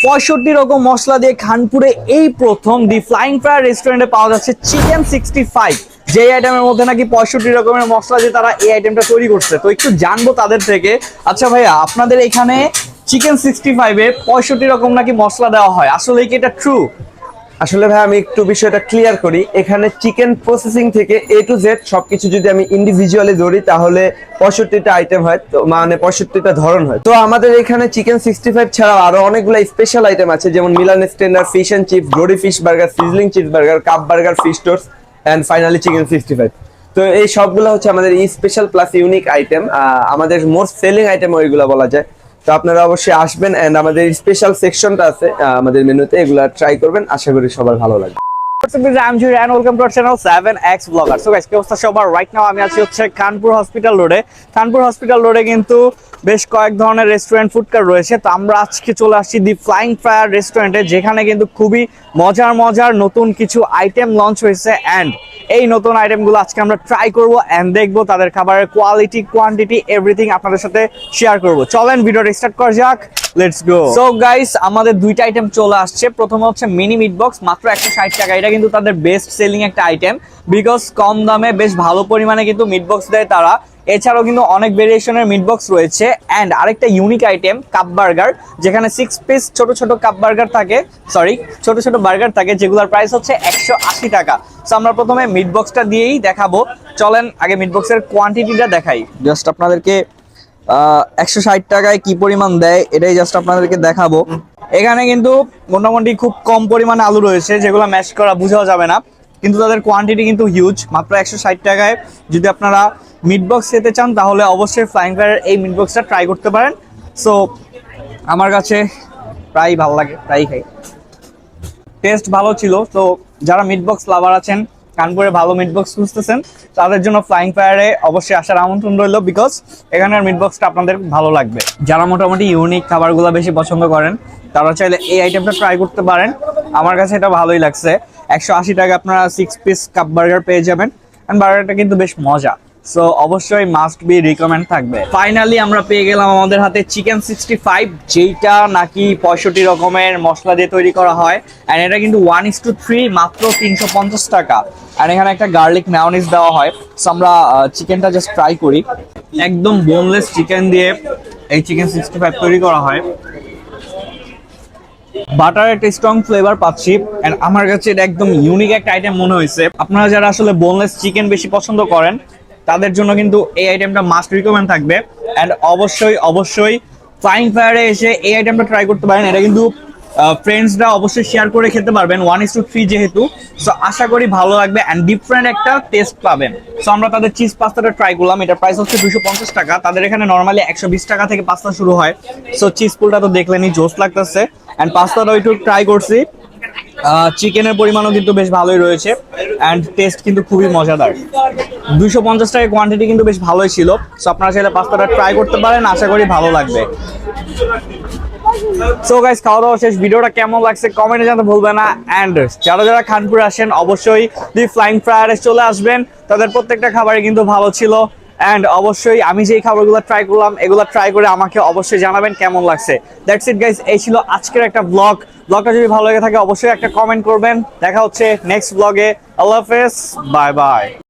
65 রকম মশলা দিয়ে খানপুরে এই প্রথম দি ফ্লাইং ফ্রায়ার রেস্টুরেন্টে পাওয়া যাচ্ছে চিকেন 65, যে আইটেমের মধ্যে নাকি 65 রকমের মশলা দিয়ে তারা এই আইটেমটা তৈরি করছে। তো একটু জানবো তাদের থেকে। আচ্ছা ভাইয়া, আপনাদের এখানে চিকেন 65-এ 65 রকম নাকি মশলা দেওয়া হয়, আসলে কি এটা ট্রু? আসলে ভাই আমি একটু বিষয়টা ক্লিয়ার করি। এখানে চিকেন প্রসেসিং থেকে এ টু জেড সবকিছু যদি আমি ইন্ডিভিজুয়ালি ধরি তাহলে 65টা আইটেম হয়, তো মানে 65টা ধরন হয়। তো আমাদের এখানে চিকেন 65 ছাড়াও আরো অনেকগুলো স্পেশাল আইটেম আছে, যেমন Milan standard, fish and chips, dory fish burger, sizzling cheese burger, cup burger, fish toast and finally chicken 65। তো এই সবগুলো হচ্ছে আমাদের স্পেশাল প্লাস ইউনিক আইটেম, আমাদের মোস্ট সেলিং আইটেম ওইগুলো বলা যায়। তো আপনারা অবশ্যই আসবেন এন্ড আমাদের স্পেশাল সেকশনটা আছে আমাদের মেনুতে, এগুলা ট্রাই করবেন, আশা করি সবার ভালো লাগবে। I'm Jury and welcome to our channel 7X Vlogger. So guys, কি অবস্থা সবার? রাইট নাও আমি আছি হচ্ছে কানপুর হসপিটাল রোডে। কানপুর হসপিটাল রোডে কিন্তু বেশ কয়েক ধরনের রেস্টুরেন্ট ফুড কার্ট রয়েছে। তো আমরা আজকে চলে আসছি দি ফ্লাইং ফ্রায়ার রেস্টুরেন্টে, যেখানে কিন্তু খুবই মজার মজার নতুন কিছু আইটেম লঞ্চ হয়েছে এন্ড এই নতুন আইটেমগুলো আজকে আমরা ট্রাই করব এন্ড দেখবো তাদের খাবারের কোয়ালিটি, কোয়ান্টিটি, এভরিথিং আপনাদের সাথে শেয়ার করব। চলেন ভিডিওটা স্টার্ট করা যাক, লেটস গো। সো গাইস, আমাদের দুইটা আইটেম চলে আসছে। প্রথমে হচ্ছে মিনি মিট বক্স, মাত্র 160 টাকা। এটা কিন্তু তাদের বেস্ট সেলিং একটা আইটেম, বিকজ কম দামে বেশ ভালো পরিমাণে কিন্তু মিট বক্স দেয় তারা। এছাড়াও কিন্তু অনেক ভেরিয়েশনের মিট বক্স রয়েছে এন্ড আরেকটা ইউনিক আইটেম কাপ বার্গার, যেখানে 6 পিস ছোট ছোট কাপ বার্গার থাকে, সরি ছোট ছোট বার্গার থাকে, যেগুলোর প্রাইস হচ্ছে 180 টাকা। সো আমরা প্রথমে মিট বক্সটা দিয়েই দেখাবো। চলেন আগে মিট বক্সের কোয়ান্টিটিটা দেখাই। জাস্ট আপনাদেরকে 160 টাকায় কি পরিমাণ দেয় এটাই জাস্ট আপনাদেরকে দেখাবো। এখানে কিন্তু মোটামুটি খুব কম পরিমাণে আলু রয়েছে, যেগুলো ম্যাশ করা বোঝাও যাবে না, কিন্তু তাদের কোয়ান্টিটি কিন্তু হিউজ। মাত্র 160 টাকায় যদি আপনারা মিট বক্স খেতে চান তাহলে অবশ্যই ফ্লাইং ফ্রায়ারের এই মিট বক্সটা ট্রাই করতে পারেন। সো আমার কাছে প্রায় ভালো লাগে, প্রায় খাই, টেস্ট ভালো ছিল। তো যারা মিট বক্স লাভার আছেন, কানপুরে ভালো মিট বক্স খুঁজতেছেন, তাদের জন্য ফ্লাইং ফায়ারে অবশ্যই আসার আমন্ত্রণ রইল, বিকজ এখানের মিট বক্সটা আপনাদের ভালো লাগবে। যারা মোটামুটি ইউনিক খাবারগুলো বেশি পছন্দ করেন তারা চাইলে এই আইটেমটা ট্রাই করতে পারেন। আমার কাছে এটা ভালোই লাগছে। 180 টাকা আপনারা 6 পিস কাপ বার্গার পেয়ে যাবেন এন্ড বার্গারটা কিন্তু বেশ মজা। সো অবশ্যই মাস্ট বি রিকমেন্ড থাকবে। ফাইনালি আমরা পেয়ে গেলাম আমাদের হাতে চিকেন 65, যেটা নাকি 65 রকমের মশলা দিয়ে তৈরি করা হয় এন্ড এটা কিন্তু 1:3, মাত্র 350 টাকা। আর এখানে একটা গার্লিক মেয়োনিজ দেওয়া হয়। সো আমরা চিকেনটা জাস্ট ট্রাই করি। একদম বোনলেস চিকেন দিয়ে এই চিকেন 65 তৈরি করা হয়। বাটারের একটা স্ট্রং ফ্লেভার পাচ্ছি এন্ড আমার কাছে এটা একদম ইউনিক একটা আইটেম মনে হয়েছে। আপনারা যারা আসলে বোনলেস চিকেন বেশি পছন্দ করেন তাদের জন্য কিন্তু এই আইটেমটা মাস্ট রিকমেন্ড থাকবে এন্ড অবশ্যই অবশ্যই ফ্লাইং ফায়ারে এসে এই আইটেমটা ট্রাই করতে পারেন। এটা কিন্তু ফ্রেন্ডসরা অবশ্যই শেয়ার করে খেতে পারবেন, 1:3 যেহেতু। সো আশা করি ভালো লাগবে এন্ড ডিফারেন্ট একটা টেস্ট পাবেন। সো আমরা তাদের চিজ পাস্তাটা ট্রাই করলাম, এটার প্রাইস হচ্ছে 250 টাকা। তাদের এখানে নর্মালি 120 টাকা থেকে পাস্তা শুরু হয়। সো চিজ পুলটা তো দেখলেনই, জোস লাগতেছে এন্ড পাস্তাটাও একটু ট্রাই করছি। চিকেনের পরিমাণও কিন্তু বেশ ভালোই রয়েছে অ্যান্ড টেস্ট কিন্তু খুবই মজাদার। 250 টাকা কোয়ান্টিটি কিন্তু বেশ ভালোই ছিল। সো আপনারা চাইলে পাস্তাটা ট্রাই করতে পারেন, আশা করি ভালো লাগবে। সো গাইস, খাওয়া দাওয়া শেষ। ভিডিওটা কেমন লাগছে কমেন্টে জানাতে ভুলবেন না এন্ড যারা যারা খানপুরে আসেন অবশ্যই দি ফ্লাইং ফ্রায়ারে চলে আসবেন। তাদের প্রত্যেকটা খাবারই কিন্তু ভালো ছিল এন্ড অবশ্যই আমি যেই খাবারগুলো ট্রাই করলাম এগুলো ট্রাই করে আমাকে অবশ্যই জানাবেন কেমন লাগছে। দ্যাটস ইট গাইস, এই ছিল আজকের একটা ব্লগটা যদি ভালো লেগে থাকে অবশ্যই একটা কমেন্ট করবেন। দেখা হচ্ছে নেক্সট ব্লগে। আল্লাহ হাফেজ, বাই বাই।